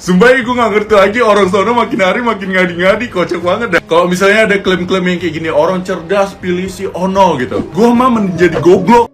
Sumpah gue gak ngerti lagi, orang sono makin hari makin ngadi-ngadi, kocak banget dah. Kalau misalnya ada klaim-klaim yang kayak gini, orang cerdas pilih si Ono gitu, gue mah menjadi goblok.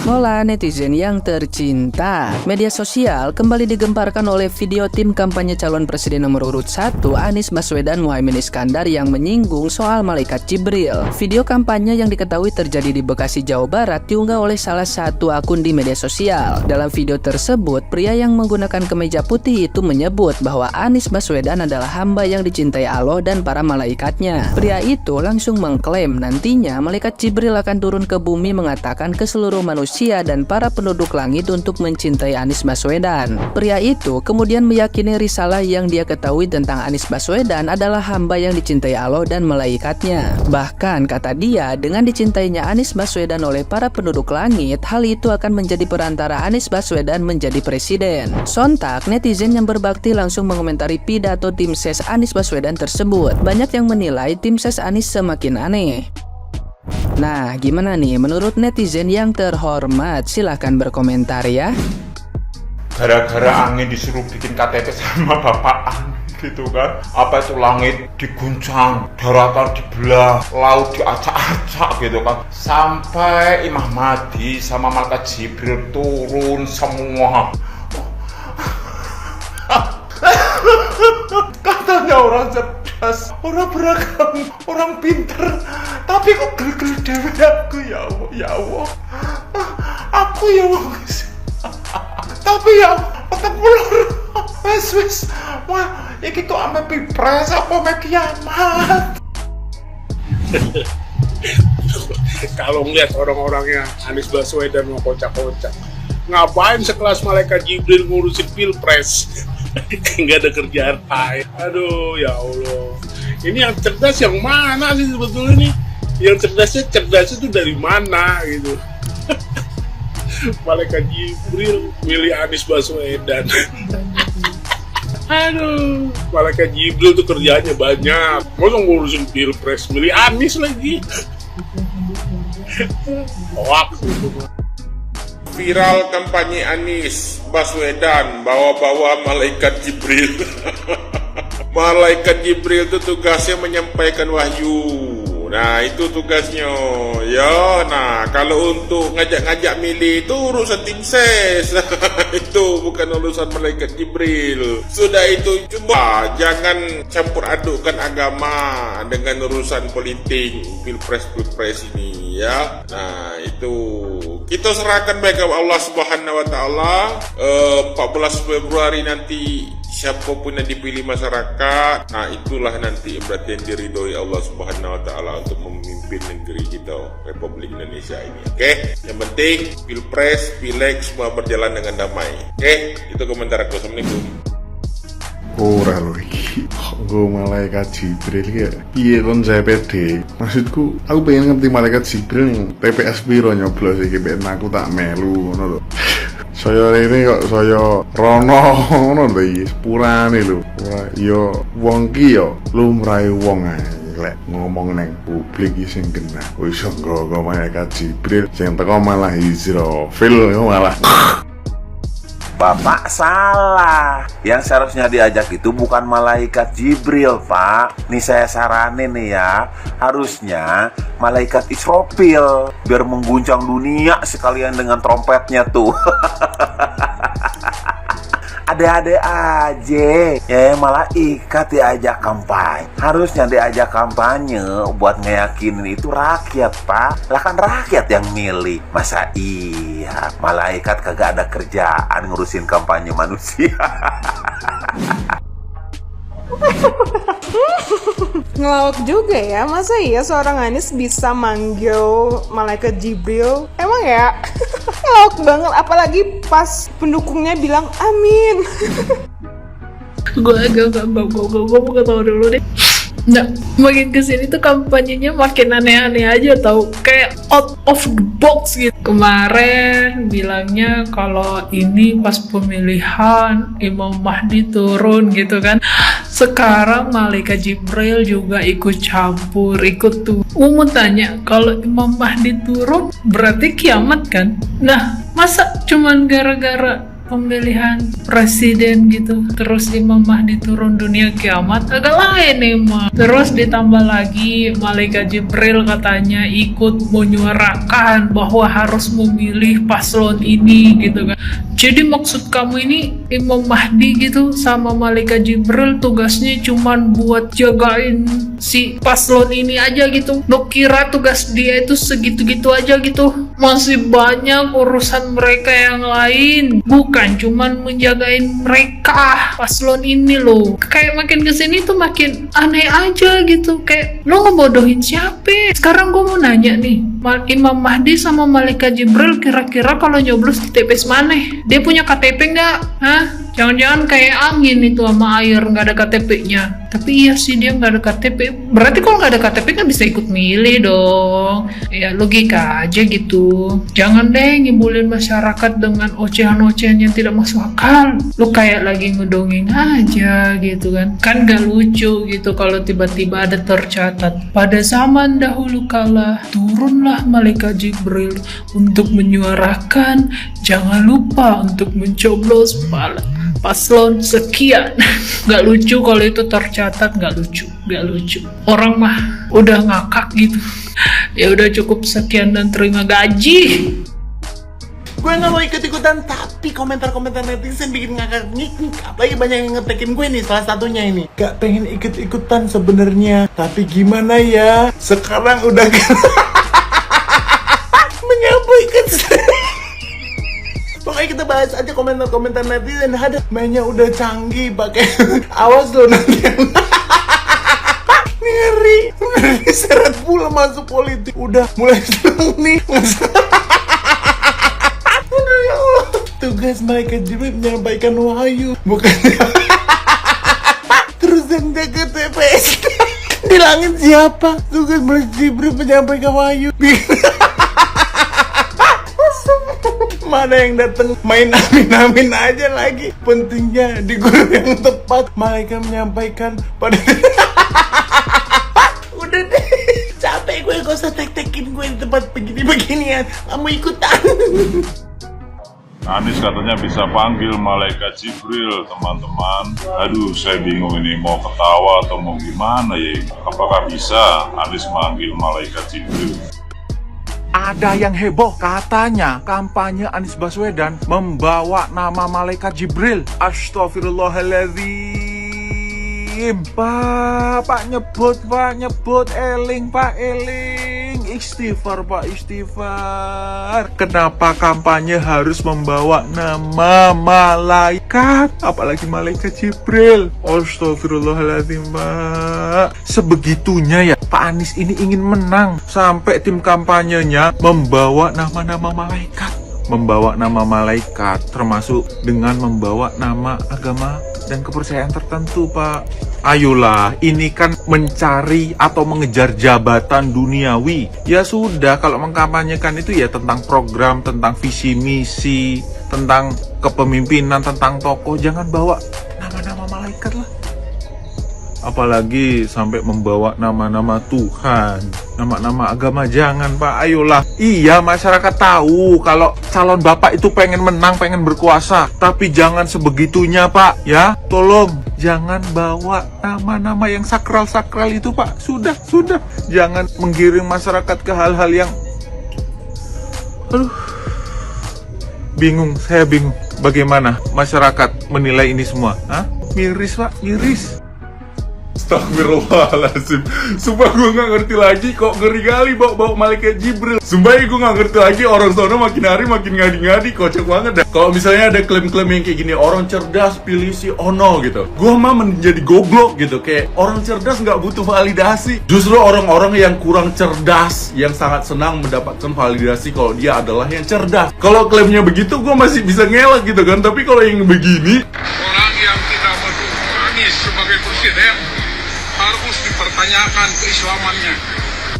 Hola netizen yang tercinta. Media sosial kembali digemparkan oleh video tim kampanye calon presiden nomor urut 1 Anies Baswedan Muhaimin Iskandar yang menyinggung soal malaikat Jibril. Video kampanye yang diketahui terjadi di Bekasi, Jawa Barat diunggah oleh salah satu akun di media sosial. Dalam video tersebut, pria yang menggunakan kemeja putih itu menyebut bahwa Anies Baswedan adalah hamba yang dicintai Allah dan para malaikatnya. Pria itu langsung mengklaim nantinya malaikat Jibril akan turun ke bumi mengatakan ke seluruh manusia dan para penduduk langit untuk mencintai Anies Baswedan. Pria itu kemudian meyakini risalah yang dia ketahui tentang Anies Baswedan adalah hamba yang dicintai Allah dan malaikatnya. Bahkan kata dia, dengan dicintainya Anies Baswedan oleh para penduduk langit, hal itu akan menjadi perantara Anies Baswedan menjadi presiden. Sontak, netizen yang berbakti langsung mengomentari pidato tim ses Anies Baswedan tersebut. Banyak yang menilai tim ses Anies semakin aneh. Nah, gimana nih menurut netizen yang terhormat? Silahkan berkomentar ya. Gara-gara angin disuruh bikin KTP sama bapak angin gitu kan. Apa itu langit diguncang, daratan dibelah, laut diacak-acak gitu kan. Sampai Imam Mahdi sama malaikat Jibril turun semua. Katanya orang cerdas, orang beragam, orang pinter, tapi kok gel-gel dewe aku, ya Allah, ya Allah. Aku ya Allah. Tapi ya otak mulur. Wes, wah, iki tuh ame pilpres apa ame kiamat. Kalau ngeliat orang-orangnya Anies Baswedan mau kocak-kocak, ngapain sekelas malaikat Jibril ngurusin pilpres? Nggak ada kerjaan lain. Aduh ya Allah, ini yang cerdas yang mana sih sebetulnya nih? Yang cerdas itu dari mana gitu? Malaikat Jibril milih Anies Baswedan. Aduh, malaikat Jibril tuh kerjanya banyak, masa ngurusin pilpres milih Anies lagi? Hoax gitu. Viral kampanye Anies Baswedan bawa-bawa malaikat Jibril. Malaikat Jibril itu tugasnya menyampaikan wahyu. Nah itu tugasnya ya. Nah kalau untuk ngajak-ngajak milih itu urusan tim ses. Itu bukan urusan malaikat Jibril. Sudah itu, coba jangan campur adukkan agama dengan urusan politik pilpres ini ya. Nah itu kita serahkan baik kepada Allah Subhanahu wa taala. 14 Februari nanti siapapun yang dipilih masyarakat, nah itulah nanti berarti yang diridhoi Allah Subhanahu wa taala untuk memimpin negeri kita, Republik Indonesia ini. Oke? Yang penting pilpres, pileg semua berjalan dengan damai. Oke? Itu komentar aku. Assalamualaikum. Ora lho iki. Gue malaikat Jibril ya. Piye konsepnya? Maksudku, aku pengen ngerti malaikat Jibril yang TPS piro nyoblos iki ben aku tak melu ngono lho. Saya ini kok saya rono ngono lho iki, sepurane lho. Ora ya wong ki ya lumrahe wong ae. Lek ngomong neng publik sing kena. Wis nggo malaikat Jibril sing teko malah Israfil malah. Bapak salah. Yang seharusnya diajak itu bukan malaikat Jibril, Pak. Nih saya saranin nih ya, harusnya malaikat Israfil biar mengguncang dunia sekalian dengan trompetnya tuh. Ada-ada aja ya, malaikat diajak kampanye. Harusnya diajak kampanye buat ngeyakinin itu rakyat, Pak. Lah kan rakyat yang milih. Masa iya malaikat kagak ada kerjaan ngurusin kampanye manusia? Ngelawak juga ya, masa iya seorang Anies bisa manggil malaikat Jibril? Emang ya? Ngelawak banget, apalagi pas pendukungnya bilang amin. Gue mau ketawa dulu deh. Nah, makin kesini tuh kampanyenya makin aneh-aneh aja tau, kayak out of the box gitu. Kemarin bilangnya kalau ini pas pemilihan Imam Mahdi turun gitu kan. Sekarang malaikat Jibril juga ikut campur, ikut tuh. Mau tanya, kalau Imam Mahdi turun berarti kiamat kan? Nah, masa cuman gara-gara pemilihan presiden gitu, terus Imam Mahdi turun dunia kiamat, agak lain emang. Terus ditambah lagi Malaikat Jibril katanya ikut menyuarakan bahwa harus memilih paslon ini gitu kan. Jadi maksud kamu ini Imam Mahdi gitu sama Malaikat Jibril tugasnya cuman buat jagain si paslon ini aja gitu? Lo kira tugas dia itu segitu-gitu aja gitu? Masih banyak urusan mereka yang lain, bukan cuman menjagain mereka paslon ini loh. Kayak makin kesini tuh makin aneh aja gitu. Kayak lo ngebodohin siapa? Sekarang gue mau nanya nih, Imam Mahdi sama Malaikat Jibril kira-kira kalau nyoblos di TPS mana? Dia punya KTP nggak? Hah? Jangan-jangan kayak angin itu sama air, nggak ada KTP-nya. Tapi iya sih dia nggak ada KTP. Berarti kalau nggak ada KTP nggak bisa ikut milih dong. Ya logika aja gitu. Jangan deh ngibulin masyarakat dengan ocehan-ocehan yang tidak masuk akal. Lu kayak lagi ngedongeng aja gitu kan. Kan gak lucu gitu kalau tiba-tiba ada tercatat. Pada zaman dahulu kala turunlah Malaikat Jibril untuk menyuarakan jangan lupa untuk mencoblos paslon sekian. Gak lucu kalau itu tercatat, gak lucu. Orang mah udah ngakak gitu. Ya udah cukup sekian dan terima gaji. Gue gak mau ikut-ikutan, tapi komentar-komentar netizen bikin ngakak ngik. Apalagi banyak yang ngetekin gue nih, salah satunya ini. Gak pengen ikut-ikutan sebenarnya, tapi gimana ya? Sekarang udah menyampaikan. Pokoknya kita bahas aja komentar-komentar netizen. Ada mainnya udah canggih, pakai awas lo nanti. Ngeri seret pula masuk politik. Udah mulai seneng nih. Aduh ya Allah. Tugas Malaikat Jibril menyampaikan wahyu, bukan terus yang jaga TPS di langit siapa? Tugas Malaikat Jibril menyampaikan wahyu. Mana yang datang main amin-amin aja lagi. Pentingnya di guru yang tepat. Malaikat menyampaikan pada udah deh, capek gue gak usah tek-tekin gue di tempat begini-beginian. Kamu ikutan. Anies katanya bisa panggil Malaikat Jibril, teman-teman. Aduh, saya bingung ini mau ketawa atau mau gimana ya. Apakah bisa Anies manggil Malaikat Jibril? Ada yang heboh, katanya kampanye Anies Baswedan membawa nama Malaikat Jibril. Astagfirullahaladzim. Pak nyebut, eling. Istighfar, Pak, istighfar. Kenapa kampanye harus membawa nama malaikat? Apalagi Malaikat Jibril. Astagfirullahaladzim, Pak. Sebegitunya ya, Pak Anies ini ingin menang. Sampai tim kampanyenya membawa nama-nama malaikat. Membawa nama malaikat, termasuk dengan membawa nama agama dan kepercayaan tertentu, Pak. Ayolah, ini kan mencari atau mengejar jabatan duniawi. Ya sudah, kalau mengkampanyekan itu ya tentang program, tentang visi misi, tentang kepemimpinan, tentang tokoh. Jangan bawa nama-nama malaikat lah. Apalagi sampai membawa nama-nama Tuhan, nama-nama agama. Jangan, Pak, ayolah. Iya, masyarakat tahu kalau calon bapak itu pengen menang, pengen berkuasa. Tapi jangan sebegitunya, Pak, ya. Tolong, jangan bawa nama-nama yang sakral-sakral itu, Pak. Sudah. Jangan menggiring masyarakat ke hal-hal yang... Saya bingung. Bagaimana masyarakat menilai ini semua? Miris, Pak, miris. Astagfirullahaladzim. Sumpah gue gak ngerti lagi, kok ngeri kali bawa Malaikat Jibril. Sumpah gue gak ngerti lagi, orang sono makin hari makin ngadi-ngadi, kocak banget dah. Kalau misalnya ada klaim-klaim yang kayak gini, orang cerdas pilih si Ono gitu, gue mah menjadi goblok gitu. Kayak orang cerdas gak butuh validasi. Justru orang-orang yang kurang cerdas yang sangat senang mendapatkan validasi kalau dia adalah yang cerdas. Kalau klaimnya begitu gue masih bisa ngelak gitu kan. Tapi kalau yang begini, Orang yang tidak mendukung Anies sebagai presiden harus dipertanyakan keislamannya.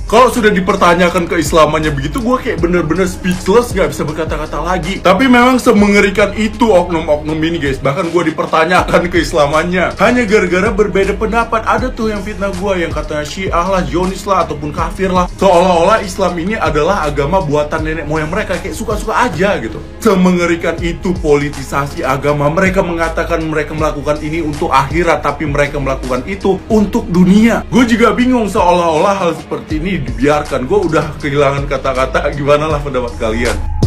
kalau sudah dipertanyakan keislamannya begitu, gue kayak bener-bener speechless, gak bisa berkata-kata lagi. Tapi memang semengerikan itu oknum-oknum ini, guys. Bahkan gue dipertanyakan keislamannya hanya gara-gara berbeda pendapat. Ada tuh yang fitnah gue, yang katanya Syiah lah, Zionis lah, ataupun kafir lah. Seolah-olah Islam ini adalah agama buatan nenek moyang mereka, kayak suka-suka aja gitu. Semengerikan itu politisasi agama. Mereka mengatakan mereka melakukan ini untuk akhirat, tapi mereka melakukan itu untuk dunia. Gue juga bingung, seolah-olah hal seperti ini dibiarkan. Gue udah kehilangan kata-kata. Gimana lah pendapat kalian?